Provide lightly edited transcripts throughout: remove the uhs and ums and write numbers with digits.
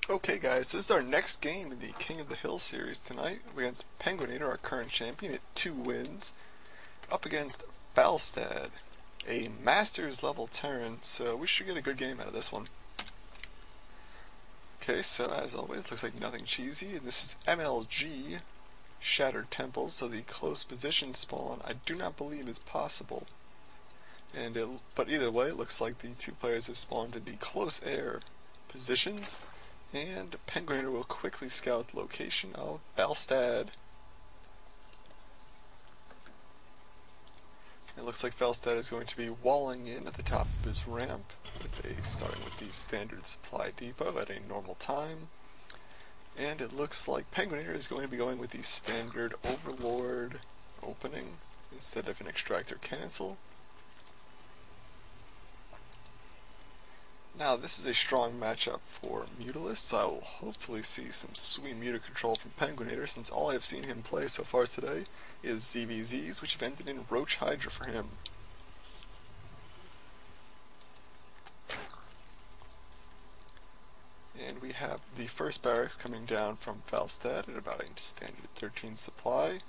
Okay guys, this is our next game in the King of the Hill series tonight against Penguinator, our current champion at 2 wins, up against Falstad, a Masters level Terran, so we should get a good game out of this one. Okay, so as always, looks like nothing cheesy, and this is MLG, Shattered Temples, so the close position spawn I do not believe is possible. But either way, it looks like the two players have spawned in the close air positions. And Penguinator will quickly scout the location of Falstad. It looks like Falstad is going to be walling in at the top of his ramp, starting with the standard supply depot at a normal time. And it looks like Penguinator is going to be going with the standard Overlord opening instead of an extractor cancel. Now this is a strong matchup for Mutalists, so I will hopefully see some sweet muta control from Penguinator, since all I have seen him play so far today is ZvZs, which have ended in Roach Hydra for him. And we have the first barracks coming down from Falstad at about a standard 13 supply.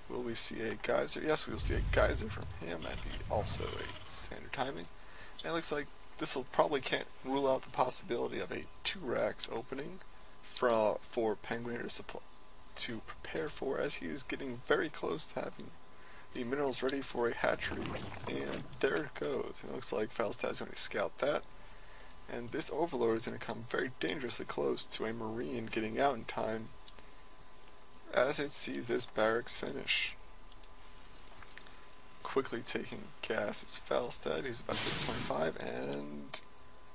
Will we see a geyser? Yes, we will see a geyser from him at also a standard timing. And it looks like this will probably can't rule out the possibility of a 2 racks opening for Penguinator to prepare for, as he is getting very close to having the minerals ready for a hatchery. And there it goes. It looks like Falstad is going to scout that. And this Overlord is going to come very dangerously close to a Marine getting out in time as it sees this barracks finish. Quickly taking gas, it's Falstad, who's about to hit 25, and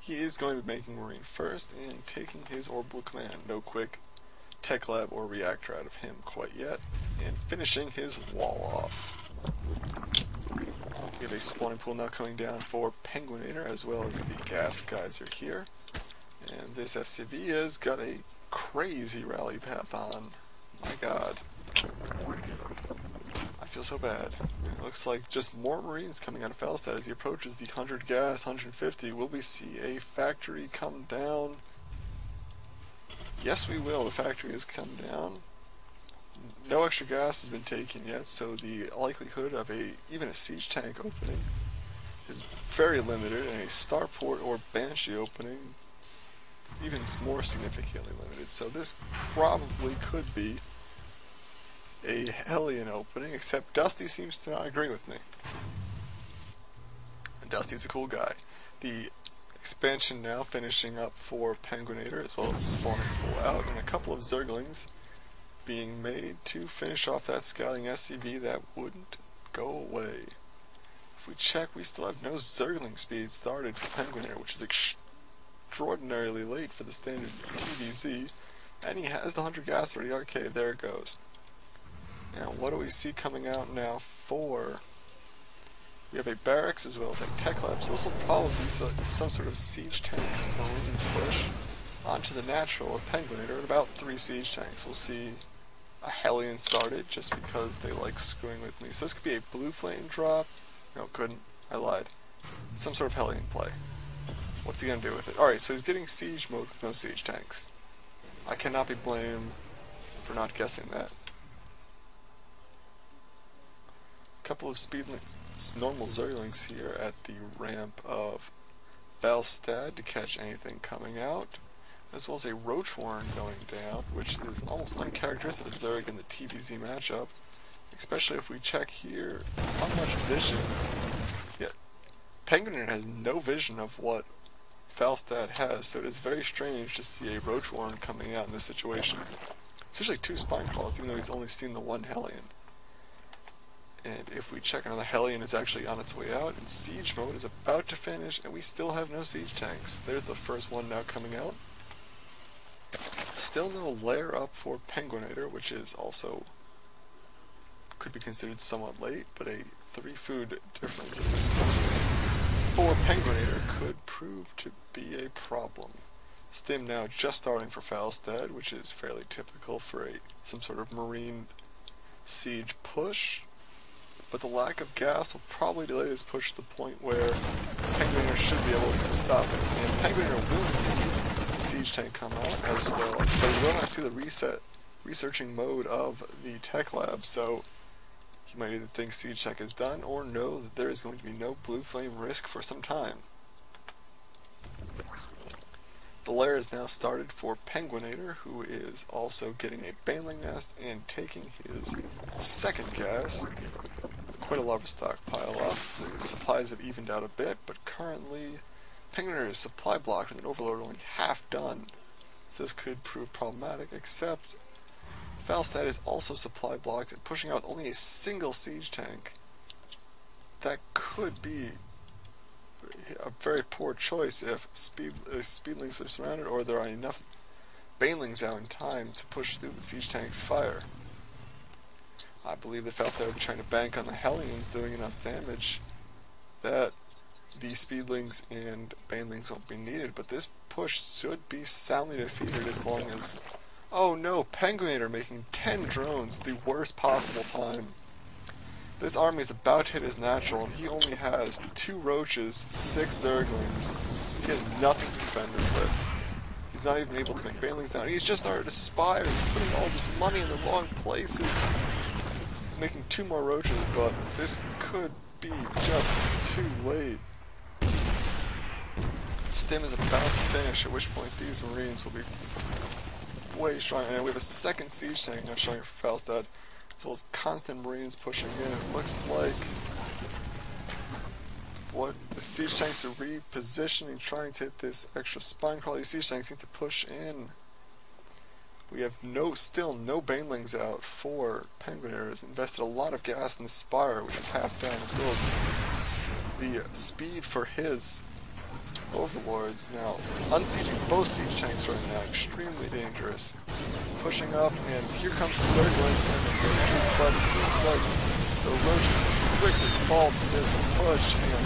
he is going to be making Marine first and taking his orbital command. No quick tech lab or reactor out of him quite yet, and finishing his wall off. We have a spawning pool now coming down for Penguinator, as well as the gas geyser here. And this SCV has got a crazy rally path on. My god. I feel so bad. It looks like just more Marines coming out of Falstad as he approaches the 100 gas, 150. Will we see a factory come down? Yes, we will. The factory has come down. No extra gas has been taken yet, so the likelihood of even a siege tank opening is very limited, and a starport or banshee opening even more significantly limited. So this probably could be a Hellion opening, except Dusty seems to not agree with me. And Dusty's a cool guy. The expansion now finishing up for Penguinator, as well as the spawning pool out, and a couple of Zerglings being made to finish off that scouting SCV that wouldn't go away. If we check, we still have no Zergling speed started for Penguinator, which is extraordinarily late for the standard TVZ, and he has the 100 gas already. Okay, there it goes. Now, what do we see coming out now for? We have a barracks as well as a tech lab, so this will probably be some sort of siege tank Marine push onto the natural of Penguinator, and about 3 siege tanks. We'll see a Hellion started, just because they like screwing with me. So this could be a blue flame drop. No, couldn't. I lied. Some sort of Hellion play. What's he gonna do with it? Alright, so he's getting siege mode with no siege tanks. I cannot be blamed for not guessing that. Couple of normal Zerglings here at the ramp of Falstad to catch anything coming out, as well as a Roach Warren going down, which is almost uncharacteristic of Zerg in the TVZ matchup, especially if we check here how much vision. Yeah, Penguinator has no vision of what Falstad has, so it is very strange to see a Roach Warren coming out in this situation. It's usually 2 Spine Claws, even though he's only seen the 1 Hellion. And if we check, another Hellion is actually on its way out, and siege mode is about to finish, and we still have no siege tanks. There's the first one now coming out. Still no lair up for Penguinator, which is also could be considered somewhat late, but a 3 food difference at this point for Penguinator could prove to be a problem. Stim now just starting for Falstad, which is fairly typical for some sort of Marine siege push. But the lack of gas will probably delay this push to the point where Penguinator should be able to stop it. And Penguinator will see siege tank come out as well, but we will not see the researching mode of the tech lab, so you might either think siege tech is done or know that there is going to be no blue flame risk for some time. The lair is now started for Penguinator, who is also getting a baneling nest and taking his second gas. With quite a lot of stockpile up. The supplies have evened out a bit, but currently Penguinator is supply blocked with an overload only half done. So this could prove problematic, except Falstad is also supply blocked and pushing out with only a single siege tank. That could be a very poor choice if speedlings are surrounded or there are enough banelings out in time to push through the siege tank's fire. I believe that Falstad will be trying to bank on the Hellions doing enough damage that the speedlings and banelings won't be needed, but this push should be soundly defeated as long as... Oh no, Penguinator making 10 drones, the worst possible time. This army is about to hit his natural, and he only has 2 roaches, 6 zerglings. He has nothing to defend this with. He's not even able to make banelings down. He's just started to spire. He's putting all this money in the wrong places. He's making 2 more roaches, but this could be just too late. Stim is about to finish, at which point these Marines will be way stronger. And we have a second siege tank now showing for Falstad, as well as constant Marines pushing in. It looks like what the siege tanks are repositioning, trying to hit this extra spine crawl. These siege tanks need to push in. We have still no banelings out for Penguinator. Has invested a lot of gas in the spire, which is half done, as well as the speed for his overlords. Now, unsieging both siege tanks right now, extremely dangerous. Pushing up, and here comes the zerglings and the roaches, but it seems like the roaches quickly fall to this push, and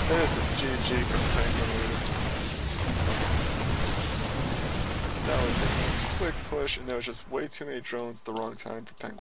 there's the GG from Penguinator. That was a quick push, and there was just way too many drones at the wrong time for Penguinator.